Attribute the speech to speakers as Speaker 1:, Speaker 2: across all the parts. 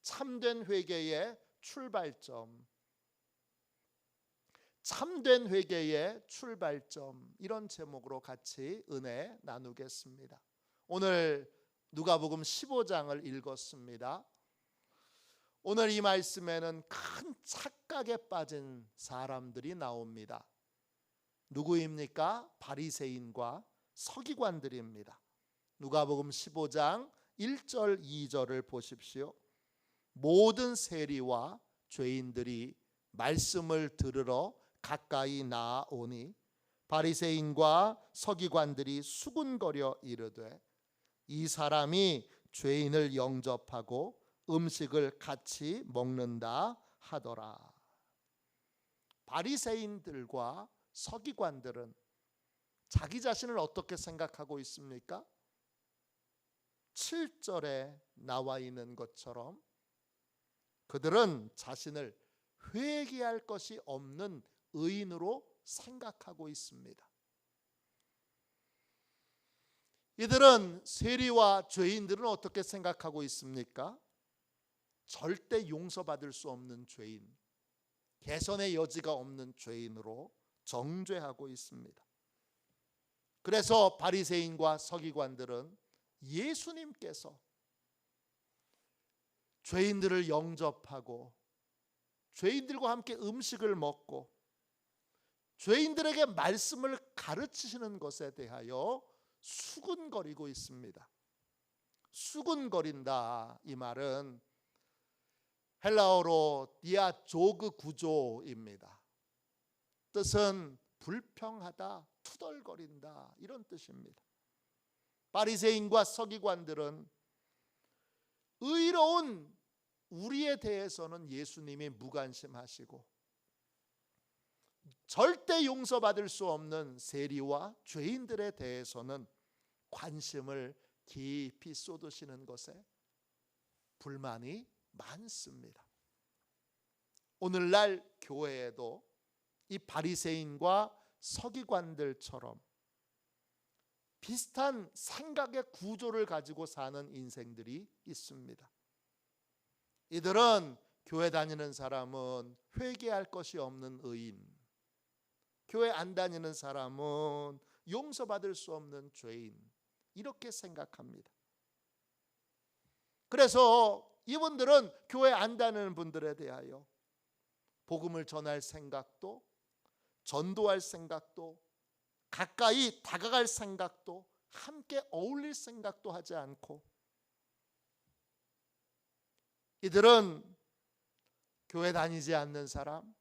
Speaker 1: 참된 회개의 출발점, 참된 회개의 출발점, 이런 제목으로 같이 은혜 나누겠습니다. 오늘 누가복음 15장을 읽었습니다. 오늘 이 말씀에는 큰 착각에 빠진 사람들이 나옵니다. 누구입니까? 바리새인과 서기관들입니다. 누가복음 15장 1절 2절을 보십시오. 모든 세리와 죄인들이 말씀을 들으러 가까이 나아오니 바리새인과 서기관들이 수군거려 이르되 이 사람이 죄인을 영접하고 음식을 같이 먹는다 하더라. 바리새인들과 서기관들은 자기 자신을 어떻게 생각하고 있습니까? 7절에 나와 있는 것처럼 그들은 자신을 회개할 것이 없는 의인으로 생각하고 있습니다. 이들은 세리와 죄인들은 어떻게 생각하고 있습니까? 절대 용서받을 수 없는 죄인, 개선의 여지가 없는 죄인으로 정죄하고 있습니다. 그래서 바리새인과 서기관들은 예수님께서 죄인들을 영접하고 죄인들과 함께 음식을 먹고 죄인들에게 말씀을 가르치시는 것에 대하여 수군거리고 있습니다. 수군거린다, 이 말은 헬라어로 디아조그 구조입니다. 뜻은 불평하다, 투덜거린다, 이런 뜻입니다. 바리새인과 서기관들은 의로운 우리에 대해서는 예수님이 무관심하시고 절대 용서받을 수 없는 세리와 죄인들에 대해서는 관심을 깊이 쏟으시는 것에 불만이 많습니다. 오늘날 교회에도 이 바리새인과 서기관들처럼 비슷한 생각의 구조를 가지고 사는 인생들이 있습니다. 이들은 교회 다니는 사람은 회개할 것이 없는 의인, 교회 안 다니는 사람은 용서받을 수 없는 죄인, 이렇게 생각합니다. 그래서 이분들은 교회 안 다니는 분들에 대하여 복음을 전할 생각도, 전도할 생각도, 가까이 다가갈 생각도, 함께 어울릴 생각도 하지 않고 이들은 교회 다니지 않는 사람,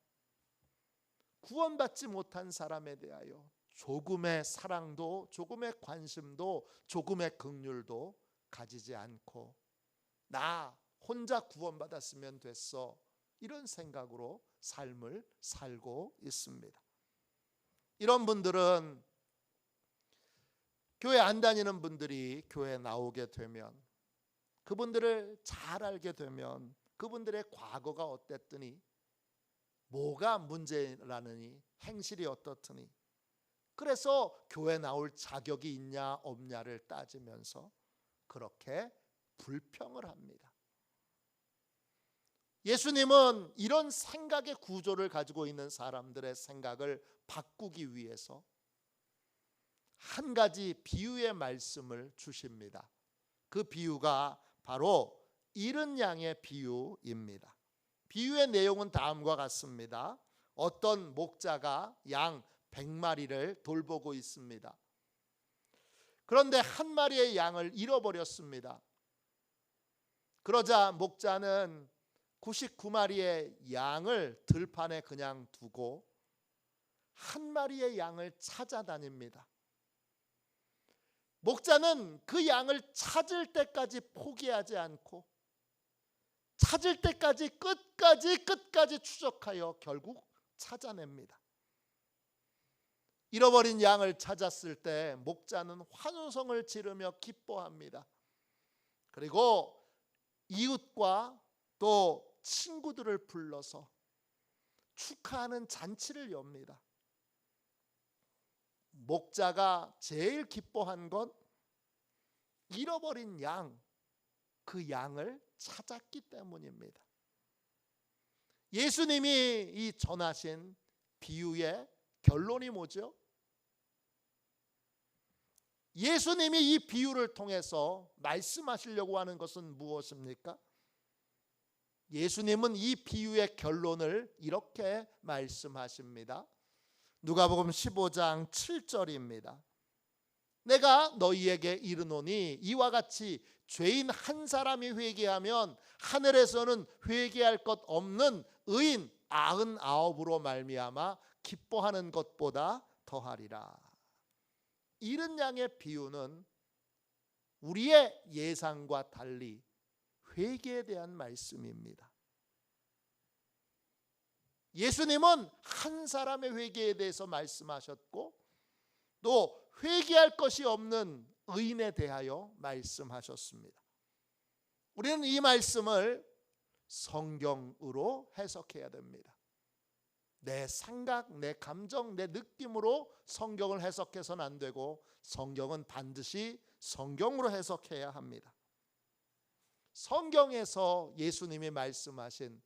Speaker 1: 구원받지 못한 사람에 대하여 조금의 사랑도, 조금의 관심도, 조금의 긍휼도 가지지 않고 나 혼자 구원받았으면 됐어, 이런 생각으로 삶을 살고 있습니다. 이런 분들은 교회 안 다니는 분들이 교회에 나오게 되면, 그분들을 잘 알게 되면 그분들의 과거가 어땠더니, 뭐가 문제라느니, 행실이 어떻더니, 그래서 교회 나올 자격이 있냐 없냐를 따지면서 그렇게 불평을 합니다. 예수님은 이런 생각의 구조를 가지고 있는 사람들의 생각을 바꾸기 위해서 한 가지 비유의 말씀을 주십니다. 그 비유가 바로 잃은 양의 비유입니다. 비유의 내용은 다음과 같습니다. 어떤 목자가 양 100마리를 돌보고 있습니다. 그런데 한 마리의 양을 잃어버렸습니다. 그러자 목자는 99마리의 양을 들판에 그냥 두고 한 마리의 양을 찾아다닙니다. 목자는 그 양을 찾을 때까지 포기하지 않고 찾을 때까지 끝까지 추적하여 결국 찾아냅니다. 잃어버린 양을 찾았을 때 목자는 환호성을 지르며 기뻐합니다. 그리고 이웃과 또 친구들을 불러서 축하하는 잔치를 엽니다. 목자가 제일 기뻐한 건 잃어버린 양, 그 양을 찾았기 때문입니다. 예수님이 이 전하신 비유의 결론이 뭐죠? 예수님이 이 비유를 통해서 말씀하시려고 하는 것은 무엇입니까? 예수님은 이 비유의 결론을 이렇게 말씀하십니다. 누가복음 15장 7절입니다. 내가 너희에게 이르노니 이와 같이 죄인 한 사람이 회개하면 하늘에서는 회개할 것 없는 의인 99으로 말미암아 기뻐하는 것보다 더하리라. 이른 양의 비유는 우리의 예상과 달리 회개에 대한 말씀입니다. 예수님은 한 사람의 회개에 대해서 말씀하셨고 또 회개할 것이 없는 의인에 대하여 말씀하셨습니다. 우리는 이 말씀을 성경으로 해석해야 됩니다. 내 생각, 내 감정, 내 느낌으로 성경을 해석해서는 안 되고 성경은 반드시 성경으로 해석해야 합니다. 성경에서 예수님이 말씀하신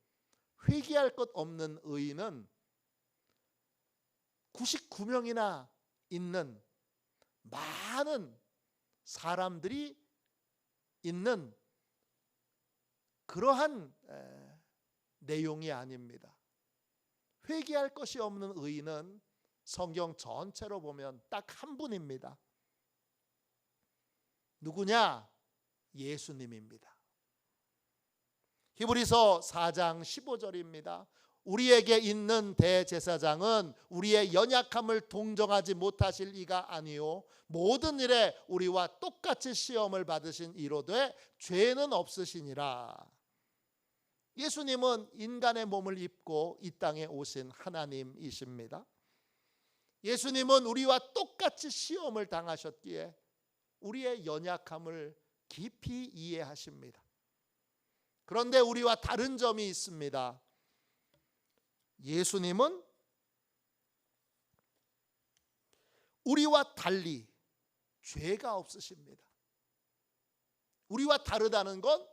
Speaker 1: 회개할 것 없는 의인은 99명이나 있는 많은 사람들이 있는 그러한 내용이 아닙니다. 회개할 것이 없는 의인은 성경 전체로 보면 딱 한 분입니다. 누구냐? 예수님입니다. 히브리서 4장 15절입니다. 우리에게 있는 대제사장은 우리의 연약함을 동정하지 못하실 이가 아니요 모든 일에 우리와 똑같이 시험을 받으신 이로되 죄는 없으시니라. 예수님은 인간의 몸을 입고 이 땅에 오신 하나님이십니다. 예수님은 우리와 똑같이 시험을 당하셨기에 우리의 연약함을 깊이 이해하십니다. 그런데 우리와 다른 점이 있습니다. 예수님은 우리와 달리 죄가 없으십니다. 우리와 다르다는 건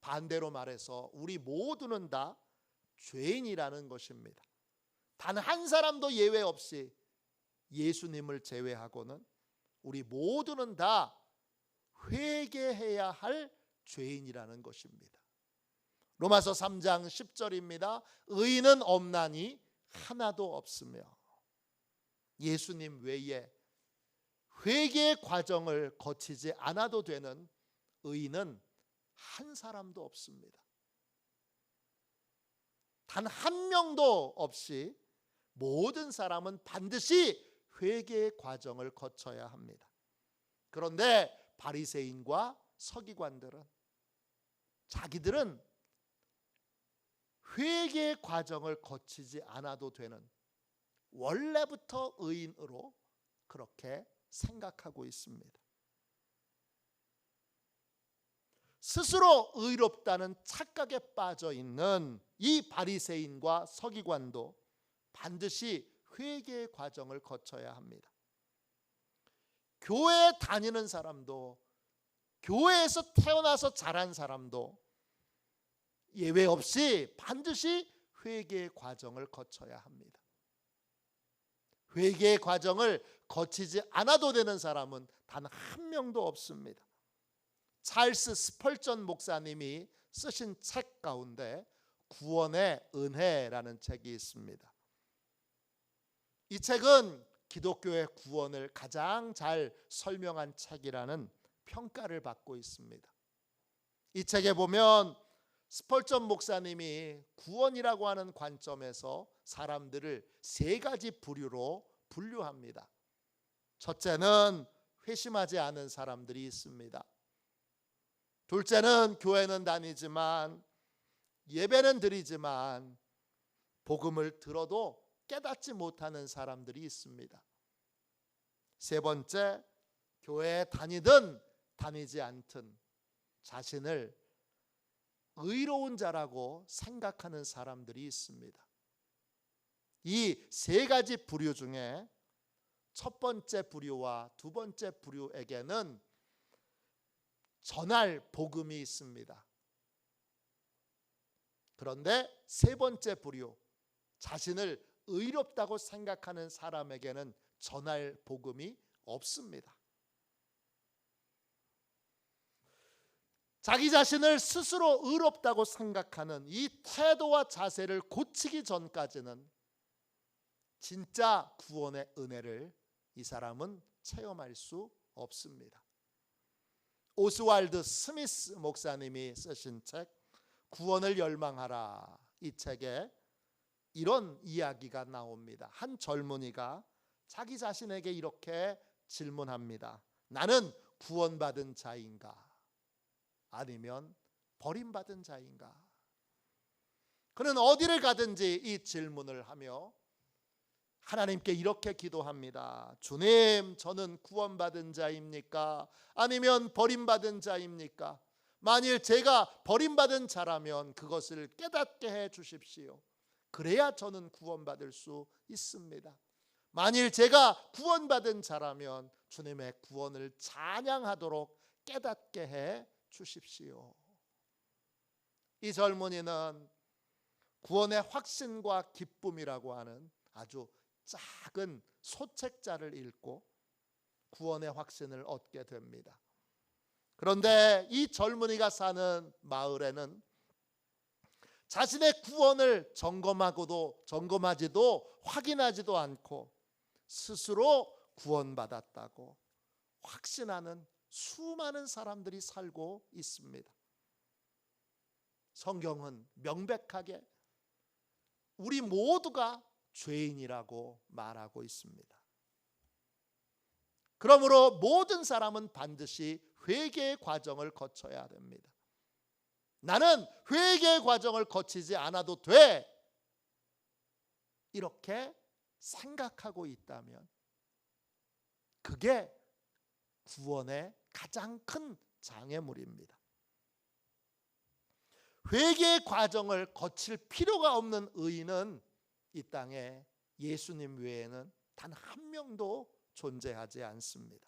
Speaker 1: 반대로 말해서 우리 모두는 다 죄인이라는 것입니다. 단 한 사람도 예외 없이 예수님을 제외하고는 우리 모두는 다 회개해야 할 죄인이라는 것입니다. 로마서 3장 10절입니다. 의인은 없나니 하나도 없으며. 예수님 외에 회개의 과정을 거치지 않아도 되는 의인은 한 사람도 없습니다. 단 한 명도 없이 모든 사람은 반드시 회개의 과정을 거쳐야 합니다. 그런데 바리새인과 서기관들은 자기들은 회개의 과정을 거치지 않아도 되는 원래부터 의인으로 그렇게 생각하고 있습니다. 스스로 의롭다는 착각에 빠져 있는 이 바리새인과 서기관도 반드시 회개의 과정을 거쳐야 합니다. 교회에 다니는 사람도 교회에서 태어나서 자란 사람도 예외 없이 반드시 회개의 과정을 거쳐야 합니다. 회개의 과정을 거치지 않아도 되는 사람은 단 한 명도 없습니다. 찰스 스펄전 목사님이 쓰신 책 가운데 구원의 은혜라는 책이 있습니다. 이 책은 기독교의 구원을 가장 잘 설명한 책이라는 평가를 받고 있습니다. 이 책에 보면 스펄전 목사님이 구원이라고 하는 관점에서 사람들을 세 가지 부류로 분류합니다. 첫째는 회심하지 않은 사람들이 있습니다. 둘째는 교회는 다니지만 예배는 드리지만 복음을 들어도 깨닫지 못하는 사람들이 있습니다. 세 번째, 교회에 다니든 다니지 않든 자신을 의로운 자라고 생각하는 사람들이 있습니다. 이 세 가지 부류 중에 첫 번째 부류와 두 번째 부류에게는 전할 복음이 있습니다. 그런데 세 번째 부류, 자신을 의롭다고 생각하는 사람에게는 전할 복음이 없습니다. 자기 자신을 스스로 의롭다고 생각하는 이 태도와 자세를 고치기 전까지는 진짜 구원의 은혜를 이 사람은 체험할 수 없습니다. 오스왈드 스미스 목사님이 쓰신 책 구원을 열망하라, 이 책에 이런 이야기가 나옵니다. 한 젊은이가 자기 자신에게 이렇게 질문합니다. 나는 구원받은 자인가? 아니면 버림받은 자인가? 그는 어디를 가든지 이 질문을 하며 하나님께 이렇게 기도합니다. 주님, 저는 구원받은 자입니까? 아니면 버림받은 자입니까? 만일 제가 버림받은 자라면 그것을 깨닫게 해 주십시오. 그래야 저는 구원받을 수 있습니다. 만일 제가 구원받은 자라면 주님의 구원을 찬양하도록 깨닫게 해 주십시오. 이 젊은이는 구원의 확신과 기쁨이라고 하는 아주 작은 소책자를 읽고 구원의 확신을 얻게 됩니다. 그런데 이 젊은이가 사는 마을에는 자신의 구원을 점검하지도 확인하지도 않고 스스로 구원받았다고 확신하는 수많은 사람들이 살고 있습니다. 성경은 명백하게 우리 모두가 죄인이라고 말하고 있습니다. 그러므로 모든 사람은 반드시 회개의 과정을 거쳐야 됩니다. 나는 회개의 과정을 거치지 않아도 돼, 이렇게 생각하고 있다면 그게 구원의 가장 큰 장애물입니다. 회개의 과정을 거칠 필요가 없는 의인은 이 땅에 예수님 외에는 단 한 명도 존재하지 않습니다.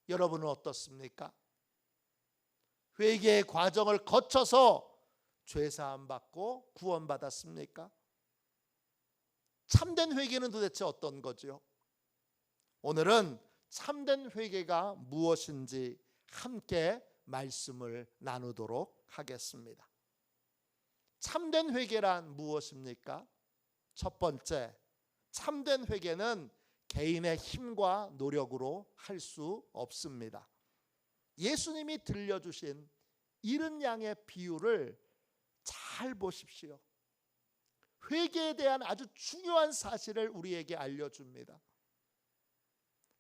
Speaker 1: 여러분은 어떻습니까? 회개의 과정을 거쳐서 죄사함 받고 구원받았습니까? 참된 회개는 도대체 어떤 거죠? 오늘은 참된 회개가 무엇인지 함께 말씀을 나누도록 하겠습니다. 참된 회개란 무엇입니까? 첫 번째, 참된 회개는 개인의 힘과 노력으로 할 수 없습니다. 예수님이 들려주신 잃은 양의 비유를 잘 보십시오. 회개에 대한 아주 중요한 사실을 우리에게 알려줍니다.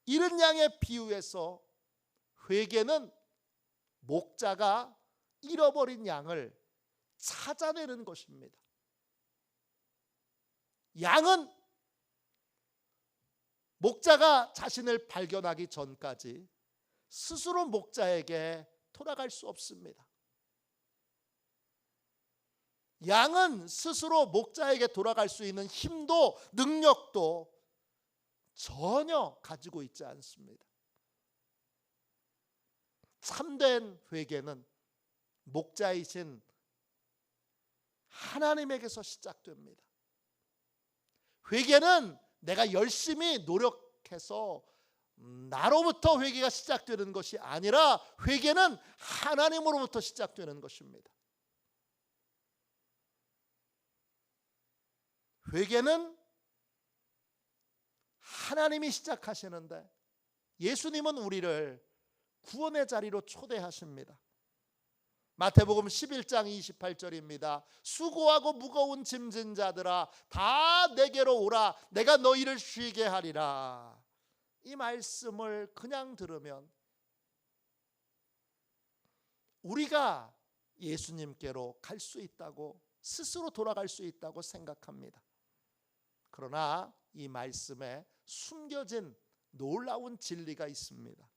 Speaker 1: 잃은 양의 비유에서 회개는 목자가 잃어버린 양을 찾아내는 것입니다. 양은 목자가 자신을 발견하기 전까지 스스로 목자에게 돌아갈 수 없습니다. 양은 스스로 목자에게 돌아갈 수 있는 힘도 능력도 전혀 가지고 있지 않습니다. 참된 회개는 목자이신 하나님에게서 시작됩니다. 회개는 내가 열심히 노력해서 나로부터 회개가 시작되는 것이 아니라 회개는 하나님으로부터 시작되는 것입니다. 회개는 하나님이 시작하시는데 예수님은 우리를 구원의 자리로 초대하십니다. 마태복음 11장 28절입니다. 수고하고 무거운 짐진 자들아 다 내게로 오라, 내가 너희를 쉬게 하리라. 이 말씀을 그냥 들으면 우리가 예수님께로 갈 수 있다고, 스스로 돌아갈 수 있다고 생각합니다. 그러나 이 말씀에 숨겨진 놀라운 진리가 있습니다.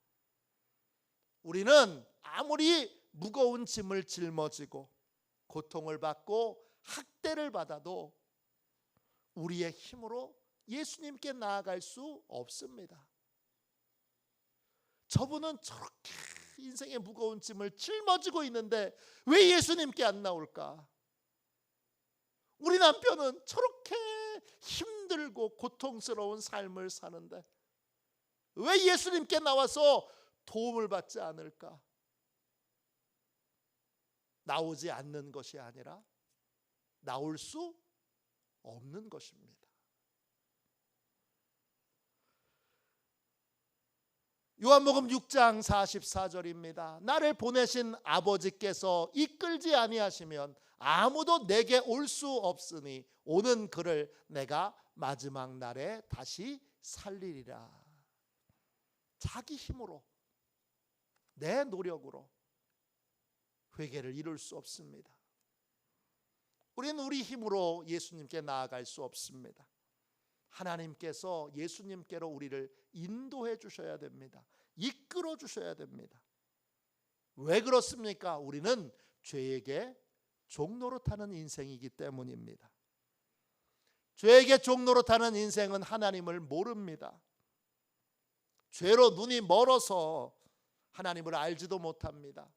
Speaker 1: 우리는 아무리 무거운 짐을 짊어지고 고통을 받고 학대를 받아도 우리의 힘으로 예수님께 나아갈 수 없습니다. 저분은 저렇게 인생의 무거운 짐을 짊어지고 있는데 왜 예수님께 안 나올까? 우리 남편은 저렇게 힘들고 고통스러운 삶을 사는데 왜 예수님께 나와서 도움을 받지 않을까? 나오지 않는 것이 아니라 나올 수 없는 것입니다. 요한복음 6장 44절입니다. 나를 보내신 아버지께서 이끌지 아니하시면 아무도 내게 올 수 없으니 오는 그를 내가 마지막 날에 다시 살리리라. 자기 힘으로, 내 노력으로 회개를 이룰 수 없습니다. 우리는 우리 힘으로 예수님께 나아갈 수 없습니다. 하나님께서 예수님께로 우리를 인도해 주셔야 됩니다. 이끌어 주셔야 됩니다. 왜 그렇습니까? 우리는 죄에게 종노릇하는 인생이기 때문입니다. 죄에게 종노릇하는 인생은 하나님을 모릅니다. 죄로 눈이 멀어서 하나님을 알지도 못합니다.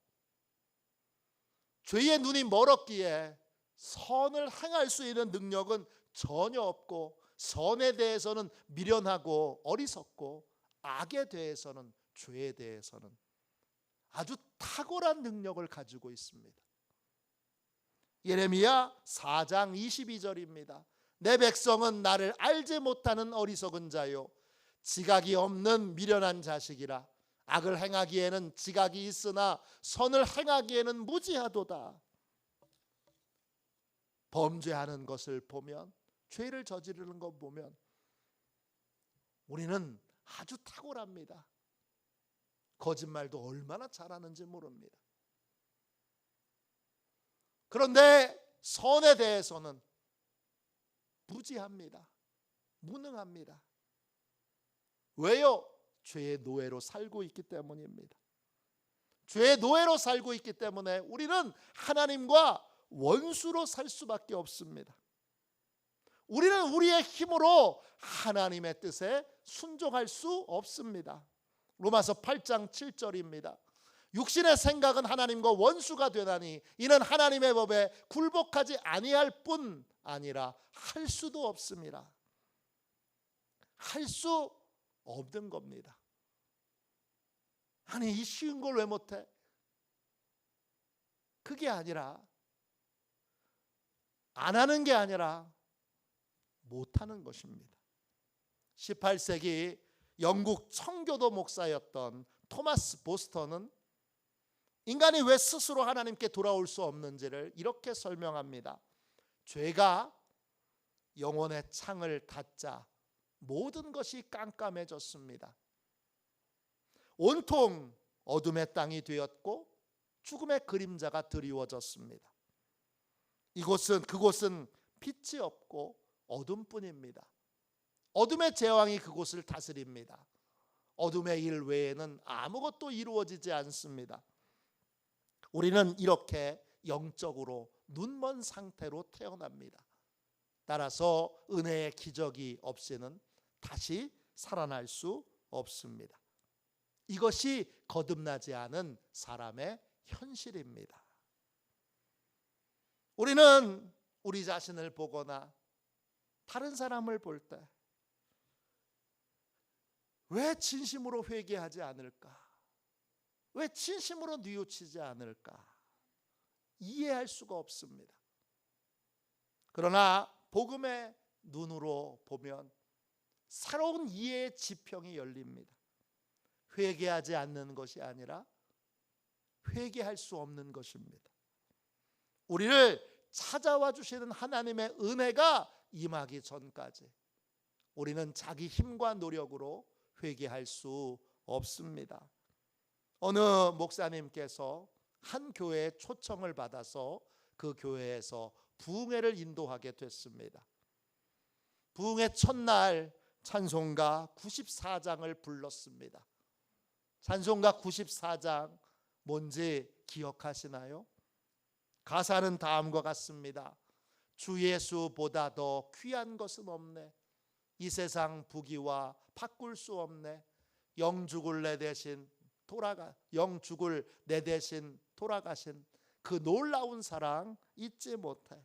Speaker 1: 죄의 눈이 멀었기에 선을 행할 수 있는 능력은 전혀 없고, 선에 대해서는 미련하고 어리석고, 악에 대해서는, 죄에 대해서는 아주 탁월한 능력을 가지고 있습니다. 예레미야 4장 22절입니다. 내 백성은 나를 알지 못하는 어리석은 자요, 지각이 없는 미련한 자식이라. 악을 행하기에는 지각이 있으나 선을 행하기에는 무지하도다. 범죄하는 것을 보면, 죄를 저지르는 것 보면 우리는 아주 탁월합니다. 거짓말도 얼마나 잘하는지 모릅니다. 그런데 선에 대해서는 무지합니다. 무능합니다. 왜요? 죄의 노예로 살고 있기 때문입니다. 죄의 노예로 살고 있기 때문에 우리는 하나님과 원수로 살 수밖에 없습니다. 우리는 우리의 힘으로 하나님의 뜻에 순종할 수 없습니다. 로마서 8장 7절입니다. 육신의 생각은 하나님과 원수가 되나니 이는 하나님의 법에 굴복하지 아니할 뿐 아니라 할 수도 없습니다. 할 수 없는 겁니다. 아니, 이 쉬운 걸 왜 못해? 그게 아니라, 안 하는 게 아니라 못하는 것입니다. 18세기 영국 청교도 목사였던 토마스 보스턴은 인간이 왜 스스로 하나님께 돌아올 수 없는지를 이렇게 설명합니다. 죄가 영혼의 창을 닫자 모든 것이 깜깜해졌습니다. 온통 어둠의 땅이 되었고 죽음의 그림자가 드리워졌습니다. 그곳은 빛이 없고 어둠뿐입니다. 어둠의 제왕이 그곳을 다스립니다. 어둠의 일 외에는 아무것도 이루어지지 않습니다. 우리는 이렇게 영적으로 눈먼 상태로 태어납니다. 따라서 은혜의 기적이 없이는 다시 살아날 수 없습니다. 이것이 거듭나지 않은 사람의 현실입니다. 우리는 우리 자신을 보거나 다른 사람을 볼 때 왜 진심으로 회개하지 않을까? 왜 진심으로 뉘우치지 않을까? 이해할 수가 없습니다. 그러나 복음의 눈으로 보면 새로운 이해의 지평이 열립니다. 회개하지 않는 것이 아니라 회개할 수 없는 것입니다. 우리를 찾아와 주시는 하나님의 은혜가 임하기 전까지 우리는 자기 힘과 노력으로 회개할 수 없습니다. 어느 목사님께서 한 교회에 초청을 받아서 그 교회에서 부흥회를 인도하게 됐습니다. 부흥회 첫날 찬송가 94장을 불렀습니다. 찬송가 94장 뭔지 기억하시나요? 가사는 다음과 같습니다. 주 예수보다 더 귀한 것은 없네. 이 세상 부귀와 바꿀 수 없네. 영 죽을 내 대신 돌아가신 그 놀라운 사랑 잊지 못해.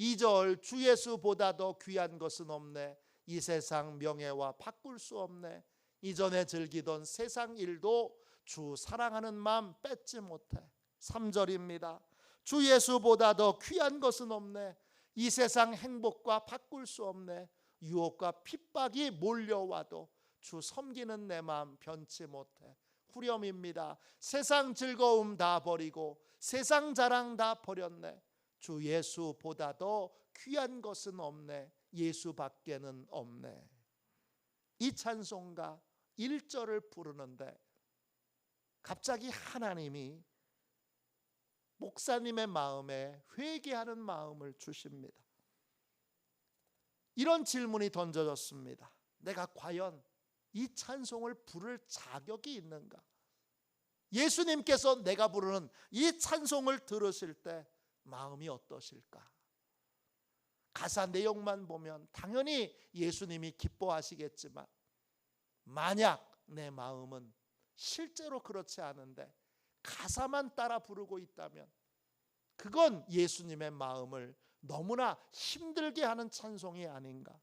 Speaker 1: 2절 주 예수보다 더 귀한 것은 없네. 이 세상 명예와 바꿀 수 없네. 이전에 즐기던 세상 일도 주 사랑하는 마음 뺏지 못해. 3절입니다. 주 예수보다 더 귀한 것은 없네. 이 세상 행복과 바꿀 수 없네. 유혹과 핍박이 몰려와도 주 섬기는 내 마음 변치 못해. 후렴입니다. 세상 즐거움 다 버리고 세상 자랑 다 버렸네. 주 예수보다 더 귀한 것은 없네. 예수밖에는 없네. 이 찬송가 1절을 부르는데 갑자기 하나님이 목사님의 마음에 회개하는 마음을 주십니다. 이런 질문이 던져졌습니다. 내가 과연 이 찬송을 부를 자격이 있는가? 예수님께서 내가 부르는 이 찬송을 들으실 때 마음이 어떠실까? 가사 내용만 보면 당연히 예수님이 기뻐하시겠지만 만약 내 마음은 실제로 그렇지 않은데 가사만 따라 부르고 있다면 그건 예수님의 마음을 너무나 힘들게 하는 찬송이 아닌가.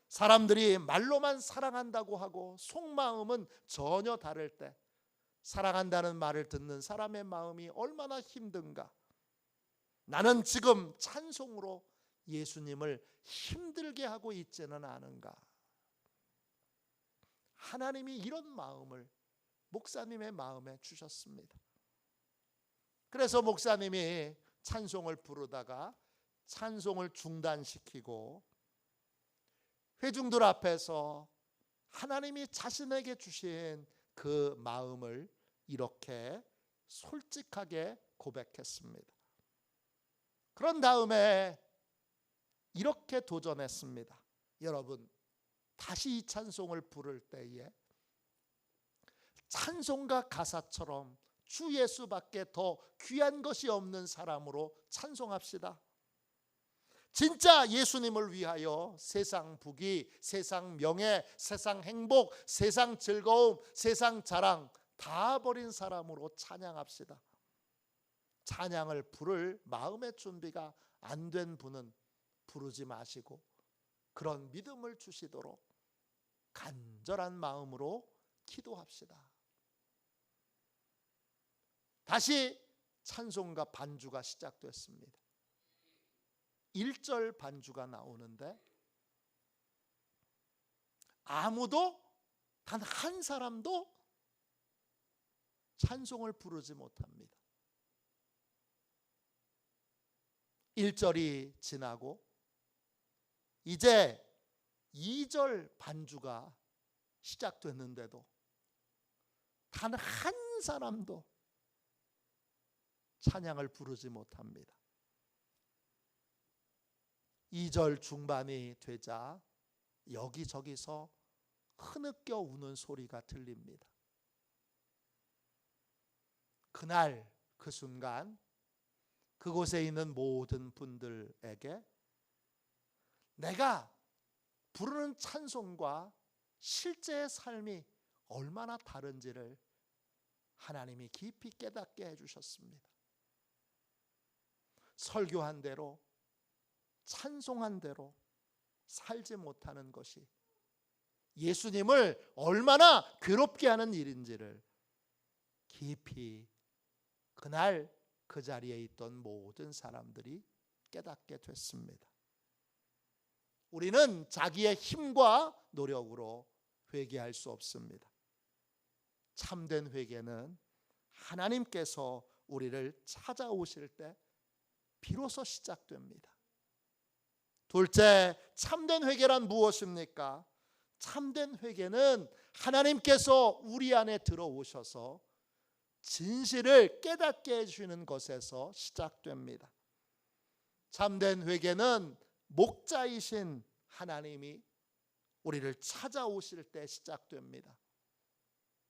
Speaker 1: 사람들이 말로만 사랑한다고 하고 속마음은 전혀 다를 때 사랑한다는 말을 듣는 사람의 마음이 얼마나 힘든가. 나는 지금 찬송으로 예수님을 힘들게 하고 있지는 않은가. 하나님이 이런 마음을 목사님의 마음에 주셨습니다. 그래서 목사님이 찬송을 부르다가 찬송을 중단시키고 회중들 앞에서 하나님이 자신에게 주신 그 마음을 이렇게 솔직하게 고백했습니다. 그런 다음에 이렇게 도전했습니다. 여러분, 다시 이 찬송을 부를 때에 찬송가 가사처럼 주 예수밖에 더 귀한 것이 없는 사람으로 찬송합시다. 진짜 예수님을 위하여 세상 부귀, 세상 명예, 세상 행복, 세상 즐거움, 세상 자랑 다 버린 사람으로 찬양합시다. 찬양을 부를 마음의 준비가 안 된 분은 부르지 마시고 그런 믿음을 주시도록 간절한 마음으로 기도합시다. 다시 찬송가 반주가 시작됐습니다. 1절 반주가 나오는데 아무도 단 한 사람도 찬송을 부르지 못합니다. 1절이 지나고 이제 2절 반주가 시작됐는데도 단 한 사람도 찬양을 부르지 못합니다. 2절 중반이 되자 여기저기서 흐느껴 우는 소리가 들립니다. 그날 그 순간 그곳에 있는 모든 분들에게 내가 부르는 찬송과 실제의 삶이 얼마나 다른지를 하나님이 깊이 깨닫게 해주셨습니다. 설교한 대로 찬송한 대로 살지 못하는 것이 예수님을 얼마나 괴롭게 하는 일인지를 깊이 그날 그 자리에 있던 모든 사람들이 깨닫게 됐습니다. 우리는 자기의 힘과 노력으로 회개할 수 없습니다. 참된 회개는 하나님께서 우리를 찾아오실 때 비로소 시작됩니다. 둘째, 참된 회개란 무엇입니까? 참된 회개는 하나님께서 우리 안에 들어오셔서 진실을 깨닫게 해주시는 것에서 시작됩니다. 참된 회개는 목자이신 하나님이 우리를 찾아오실 때 시작됩니다.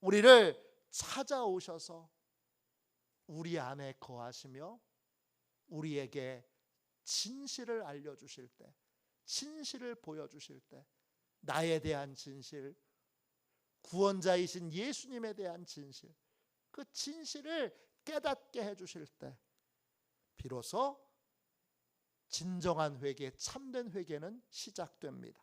Speaker 1: 우리를 찾아오셔서 우리 안에 거하시며 우리에게 진실을 알려주실 때, 진실을 보여주실 때, 나에 대한 진실, 구원자이신 예수님에 대한 진실, 그 진실을 깨닫게 해주실 때 비로소 진정한 회개, 참된 회개는 시작됩니다.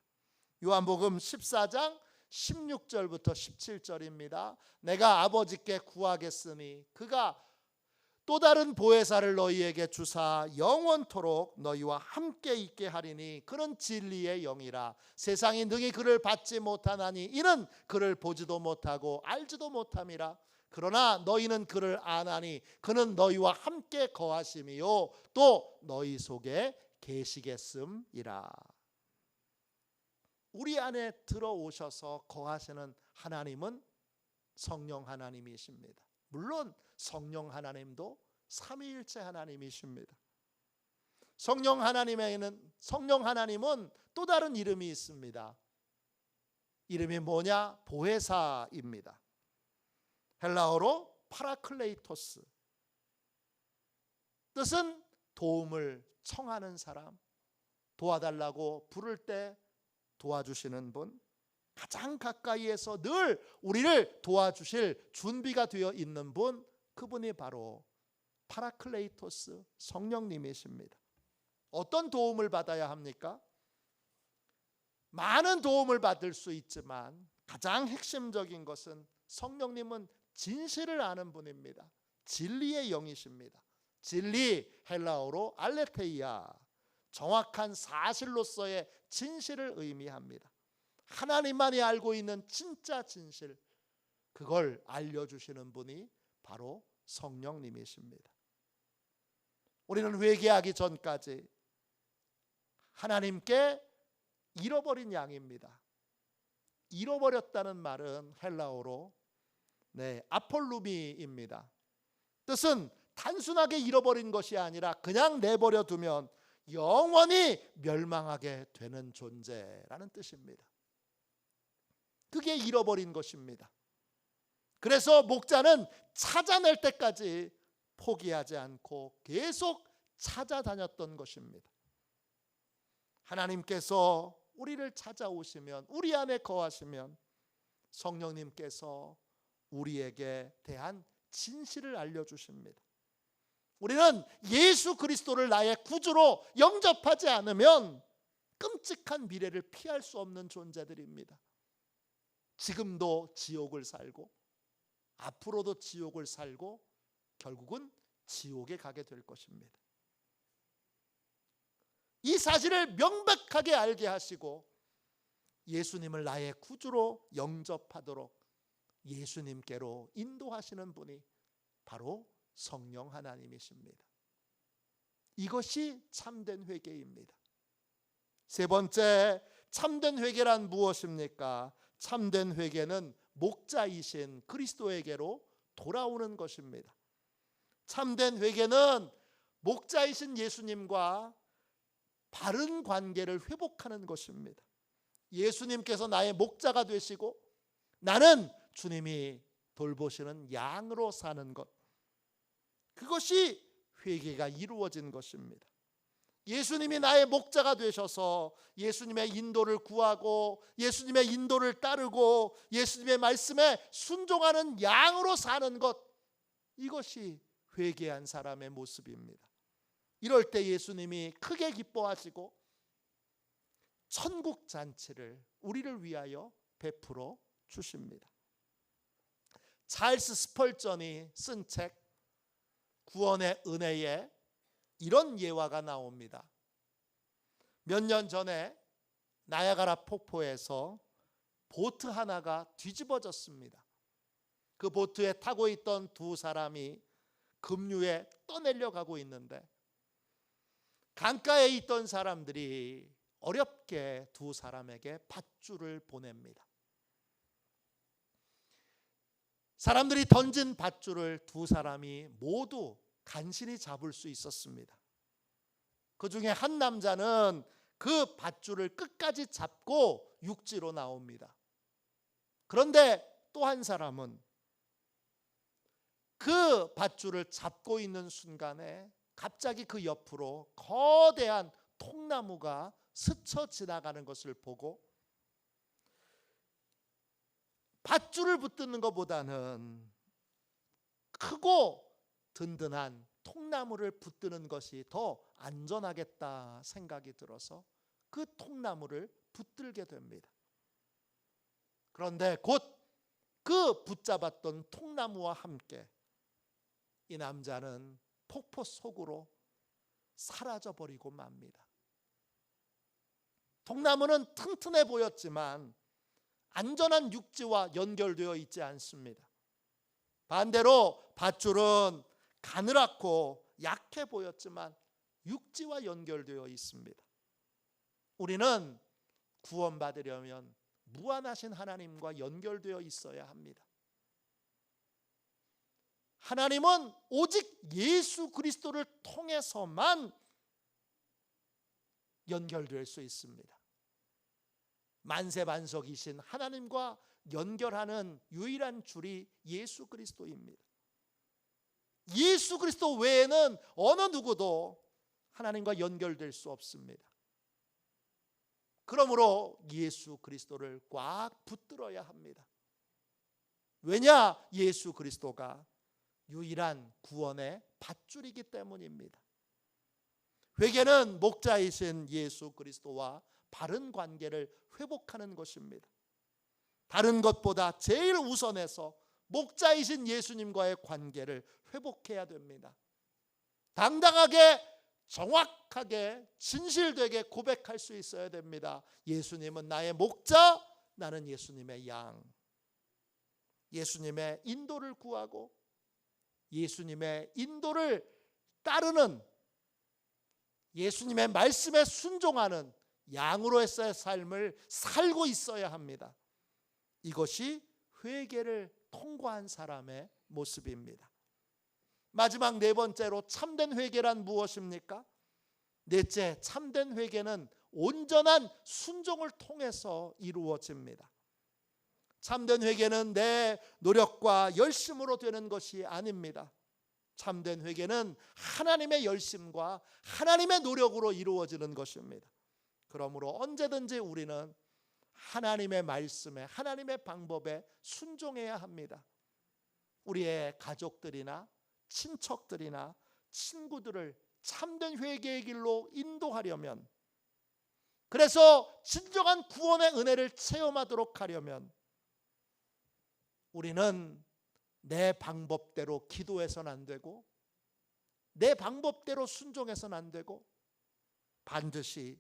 Speaker 1: 요한복음 14장 16절부터 17절입니다. 내가 아버지께 구하겠으니 그가 또 다른 보혜사를 너희에게 주사 영원토록 너희와 함께 있게 하리니 그는 진리의 영이라. 세상이 능히 그를 받지 못하나니 이는 그를 보지도 못하고 알지도 못함이라. 그러나 너희는 그를 아나니 그는 너희와 함께 거하심이요 또 너희 속에 계시겠음이라. 우리 안에 들어오셔서 거하시는 하나님은 성령 하나님이십니다. 물론 성령 하나님도 삼위일체 하나님이십니다. 성령 하나님은 또 다른 이름이 있습니다. 이름이 뭐냐? 보혜사입니다. 헬라어로 파라클레이토스. 뜻은 도움을 청하는 사람, 도와달라고 부를 때 도와주시는 분, 가장 가까이에서 늘 우리를 도와주실 준비가 되어 있는 분, 그분이 바로 파라클레이토스 성령님이십니다. 어떤 도움을 받아야 합니까? 많은 도움을 받을 수 있지만 가장 핵심적인 것은 성령님은 진실을 아는 분입니다. 진리의 영이십니다. 진리, 헬라어로 알레테이아, 정확한 사실로서의 진실을 의미합니다. 하나님만이 알고 있는 진짜 진실, 그걸 알려주시는 분이 바로 성령님이십니다. 우리는 회개하기 전까지 하나님께 잃어버린 양입니다. 잃어버렸다는 말은 헬라어로 아폴루미입니다. 뜻은 단순하게 잃어버린 것이 아니라 그냥 내버려 두면 영원히 멸망하게 되는 존재라는 뜻입니다. 그게 잃어버린 것입니다. 그래서 목자는 찾아낼 때까지 포기하지 않고 계속 찾아다녔던 것입니다. 하나님께서 우리를 찾아오시면, 우리 안에 거하시면 성령님께서 우리에게 대한 진실을 알려주십니다. 우리는 예수 그리스도를 나의 구주로 영접하지 않으면 끔찍한 미래를 피할 수 없는 존재들입니다. 지금도 지옥을 살고 앞으로도 지옥을 살고 결국은 지옥에 가게 될 것입니다. 이 사실을 명백하게 알게 하시고 예수님을 나의 구주로 영접하도록 예수님께로 인도하시는 분이 바로 성령 하나님이십니다. 이것이 참된 회개입니다. 세 번째, 참된 회개란 무엇입니까? 참된 회개는 목자이신 그리스도에게로 돌아오는 것입니다. 참된 회개는 목자이신 예수님과 바른 관계를 회복하는 것입니다. 예수님께서 나의 목자가 되시고 나는 주님이 돌보시는 양으로 사는 것, 그것이 회개가 이루어진 것입니다. 예수님이 나의 목자가 되셔서 예수님의 인도를 구하고 예수님의 인도를 따르고 예수님의 말씀에 순종하는 양으로 사는 것, 이것이 회개한 사람의 모습입니다. 이럴 때 예수님이 크게 기뻐하시고 천국 잔치를 우리를 위하여 베풀어 주십니다. 찰스 스펄전이 쓴 책 구원의 은혜에 이런 예화가 나옵니다. 몇 년 전에 나야가라 폭포에서 보트 하나가 뒤집어졌습니다. 그 보트에 타고 있던 두 사람이 급류에 떠내려가고 있는데 강가에 있던 사람들이 어렵게 두 사람에게 밧줄을 보냅니다. 사람들이 던진 밧줄을 두 사람이 모두 간신히 잡을 수 있었습니다. 그 중에 한 남자는 그 밧줄을 끝까지 잡고 육지로 나옵니다. 그런데 또 한 사람은 그 밧줄을 잡고 있는 순간에 갑자기 그 옆으로 거대한 통나무가 스쳐 지나가는 것을 보고 밧줄을 붙드는 것보다는 크고 든든한 통나무를 붙드는 것이 더 안전하겠다 생각이 들어서 그 통나무를 붙들게 됩니다. 그런데 곧 그 붙잡았던 통나무와 함께 이 남자는 폭포 속으로 사라져버리고 맙니다. 통나무는 튼튼해 보였지만 안전한 육지와 연결되어 있지 않습니다. 반대로 밧줄은 가느랗고 약해 보였지만 육지와 연결되어 있습니다. 우리는 구원받으려면 무한하신 하나님과 연결되어 있어야 합니다. 하나님은 오직 예수 그리스도를 통해서만 연결될 수 있습니다. 만세반석이신 하나님과 연결하는 유일한 줄이 예수 그리스도입니다. 예수 그리스도 외에는 어느 누구도 하나님과 연결될 수 없습니다. 그러므로 예수 그리스도를 꽉 붙들어야 합니다. 왜냐? 예수 그리스도가 유일한 구원의 밧줄이기 때문입니다. 회개는 목자이신 예수 그리스도와 바른 관계를 회복하는 것입니다. 다른 것보다 제일 우선해서 목자이신 예수님과의 관계를 회복해야 됩니다. 당당하게, 정확하게, 진실되게 고백할 수 있어야 됩니다. 예수님은 나의 목자, 나는 예수님의 양. 예수님의 인도를 구하고 예수님의 인도를 따르는, 예수님의 말씀에 순종하는 양으로서의 삶을 살고 있어야 합니다. 이것이 회개를 통과한 사람의 모습입니다. 마지막 네 번째로 참된 회개란 무엇입니까? 넷째, 참된 회개는 온전한 순종을 통해서 이루어집니다. 참된 회개는 내 노력과 열심으로 되는 것이 아닙니다. 참된 회개는 하나님의 열심과 하나님의 노력으로 이루어지는 것입니다. 그러므로 언제든지 우리는 하나님의 말씀에, 하나님의 방법에 순종해야 합니다. 우리의 가족들이나 친척들이나 친구들을 참된 회개의 길로 인도하려면, 그래서 진정한 구원의 은혜를 체험하도록 하려면 우리는 내 방법대로 기도해서는 안 되고 내 방법대로 순종해서는 안 되고 반드시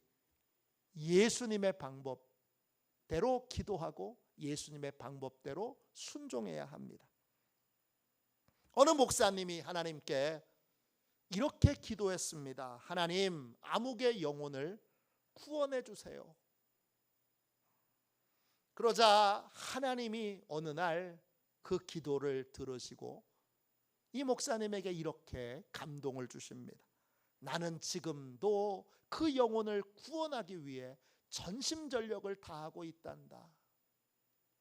Speaker 1: 예수님의 방법대로 기도하고 예수님의 방법대로 순종해야 합니다. 어느 목사님이 하나님께 이렇게 기도했습니다. 하나님, 아무개 영혼을 구원해 주세요. 그러자 하나님이 어느 날 그 기도를 들으시고 이 목사님에게 이렇게 감동을 주십니다. 나는 지금도 그 영혼을 구원하기 위해 전심전력을 다하고 있단다.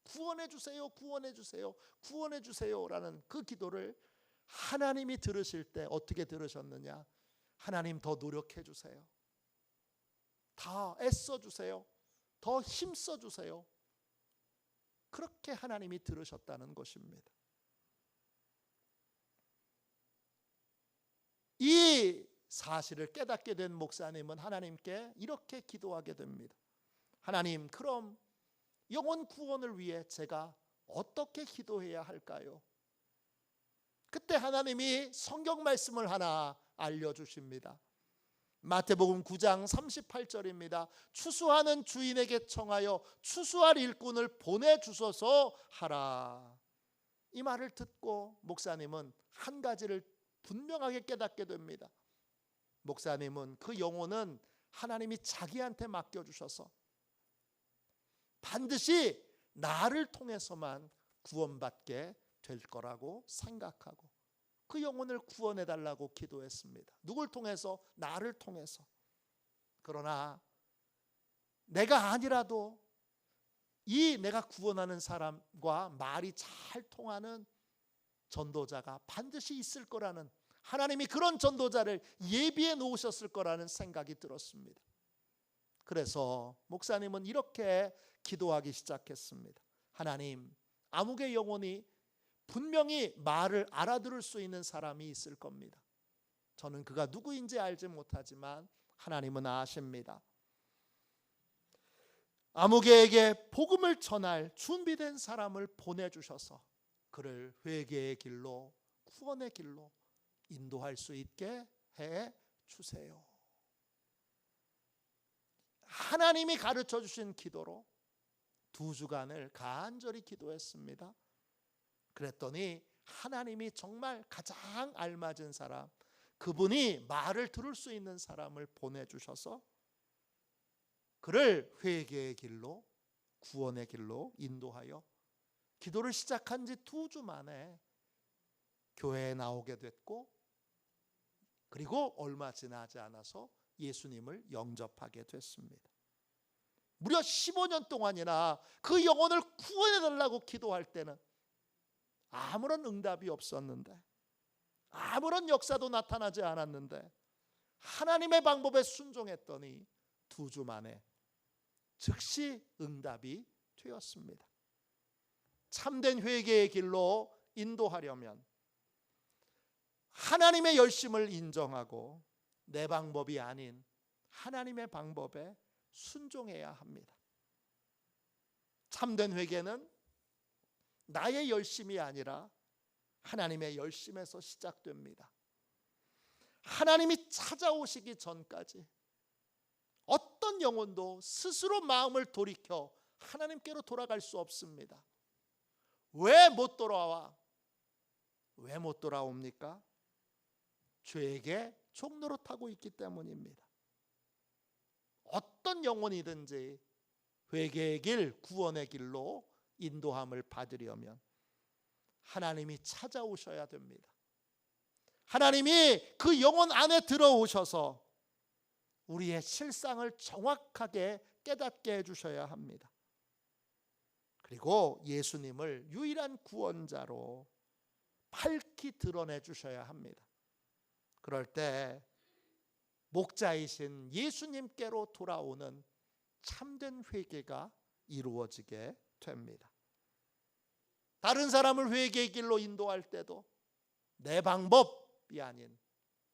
Speaker 1: 구원해 주세요, 구원해 주세요, 구원해 주세요라는 그 기도를 하나님이 들으실 때 어떻게 들으셨느냐? 하나님, 더 노력해 주세요. 더 애써 주세요. 더 힘써 주세요. 그렇게 하나님이 들으셨다는 것입니다. 이 사실을 깨닫게 된 목사님은 하나님께 이렇게 기도하게 됩니다. 하나님, 그럼 영혼 구원을 위해 제가 어떻게 기도해야 할까요? 그때 하나님이 성경 말씀을 하나 알려주십니다. 마태복음 9장 38절입니다. 추수하는 주인에게 청하여 추수할 일꾼을 보내주소서 하라. 이 말을 듣고 목사님은 한 가지를 분명하게 깨닫게 됩니다. 목사님은 그 영혼은 하나님이 자기한테 맡겨주셔서 반드시 나를 통해서만 구원받게 될 거라고 생각하고 그 영혼을 구원해달라고 기도했습니다. 누굴 통해서? 나를 통해서. 그러나 내가 아니라도 이 내가 구원하는 사람과 말이 잘 통하는 전도자가 반드시 있을 거라는, 하나님이 그런 전도자를 예비해 놓으셨을 거라는 생각이 들었습니다. 그래서 목사님은 이렇게 기도하기 시작했습니다. 하나님, 아무개 영혼이 분명히 말을 알아들을 수 있는 사람이 있을 겁니다. 저는 그가 누구인지 알지 못하지만 하나님은 아십니다. 아무개에게 복음을 전할 준비된 사람을 보내주셔서 그를 회개의 길로, 구원의 길로 인도할 수 있게 해 주세요. 하나님이 가르쳐 주신 기도로 2주간을 간절히 기도했습니다. 그랬더니 하나님이 정말 가장 알맞은 사람, 그분이 말을 들을 수 있는 사람을 보내주셔서 그를 회개의 길로, 구원의 길로 인도하여 기도를 시작한 지 2주 만에 교회에 나오게 됐고, 그리고 얼마 지나지 않아서 예수님을 영접하게 됐습니다. 무려 15년 동안이나 그 영혼을 구원해달라고 기도할 때는 아무런 응답이 없었는데, 아무런 역사도 나타나지 않았는데, 하나님의 방법에 순종했더니 2주 만에 즉시 응답이 되었습니다. 참된 회개의 길로 인도하려면 하나님의 열심을 인정하고 내 방법이 아닌 하나님의 방법에 순종해야 합니다. 참된 회개는 나의 열심이 아니라 하나님의 열심에서 시작됩니다. 하나님이 찾아오시기 전까지 어떤 영혼도 스스로 마음을 돌이켜 하나님께로 돌아갈 수 없습니다. 왜 못 돌아와? 왜 못 돌아옵니까? 죄에게 종노릇하고 있기 때문입니다. 어떤 영혼이든지 회개의 길, 구원의 길로 인도함을 받으려면 하나님이 찾아오셔야 됩니다. 하나님이 그 영혼 안에 들어오셔서 우리의 실상을 정확하게 깨닫게 해주셔야 합니다. 그리고 예수님을 유일한 구원자로 밝히 드러내 주셔야 합니다. 그럴 때 목자이신 예수님께로 돌아오는 참된 회개가 이루어지게 됩니다. 다른 사람을 회개의 길로 인도할 때도 내 방법이 아닌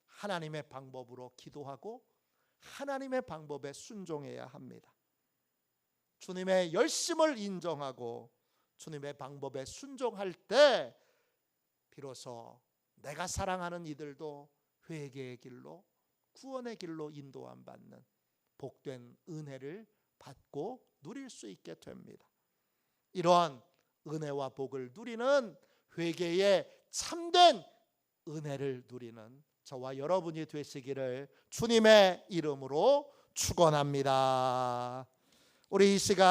Speaker 1: 하나님의 방법으로 기도하고 하나님의 방법에 순종해야 합니다. 주님의 열심을 인정하고 주님의 방법에 순종할 때 비로소 내가 사랑하는 이들도 회개의 길로, 구원의 길로 인도함 받는 복된 은혜를 받고 누릴 수 있게 됩니다. 이러한 은혜와 복을 누리는 회개의 참된 은혜를 누리는 저와 여러분이 되시기를 주님의 이름으로 축원합니다. 우리 이 시간